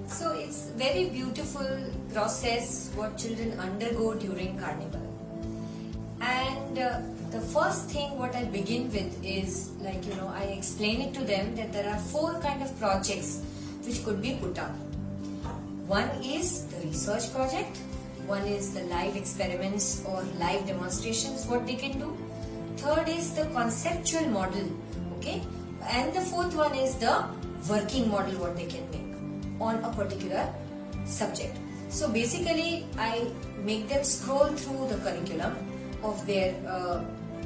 So it's very beautiful process what children undergo during Carnival. And the first thing what I begin with is I explain it to them that there are 4 kind of projects which could be put up. One is the research project, one is the live experiments or live demonstrations what they can do. Third is the conceptual model, okay, and the fourth one is the working model what they can make on a particular subject. So basically I make them scroll through the curriculum of their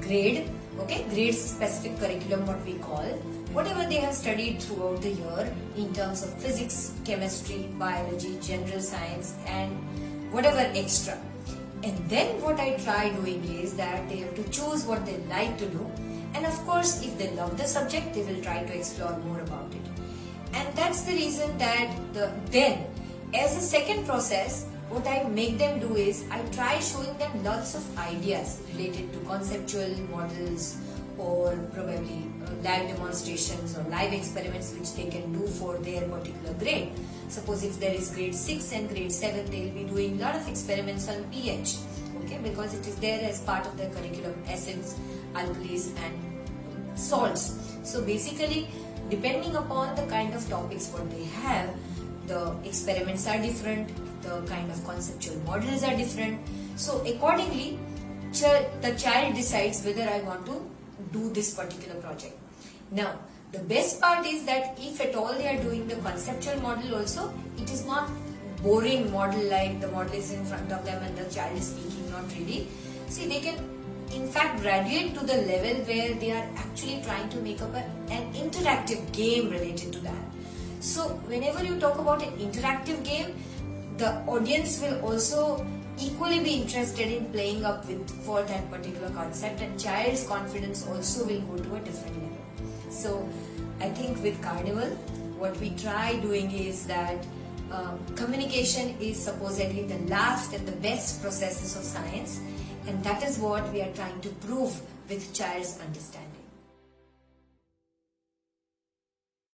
grade specific curriculum what we call, whatever they have studied throughout the year in terms of physics, chemistry, biology, general science and whatever extra. And then what I try doing is that they have to choose what they like to do, and of course if they love the subject they will try to explore more about it. And that's the reason that then as a second process what I make them do is I try showing them lots of ideas related to conceptual models or probably live demonstrations or live experiments which they can do for their particular grade. Suppose if there is grade 6 and grade 7, they will be doing a lot of experiments on pH, okay, because it is there as part of their curriculum, acids, alkalis and salts. So basically depending upon the kind of topics what they have, the experiments are different, the kind of conceptual models are different. So accordingly the child decides whether I want to do this particular project. Now the best part is that if at all they are doing the conceptual model also, it is not boring model like the model is in front of them and the child is speaking, not really. See, they can in fact graduate to the level where they are actually trying to make up an interactive game related to that. So whenever you talk about an interactive game, the audience will also equally be interested in playing up with for that particular concept, and child's confidence also will go to a different level. So I think with Carnival what we try doing is that communication is supposedly the last and the best processes of science, and that is what we are trying to prove with child's understanding.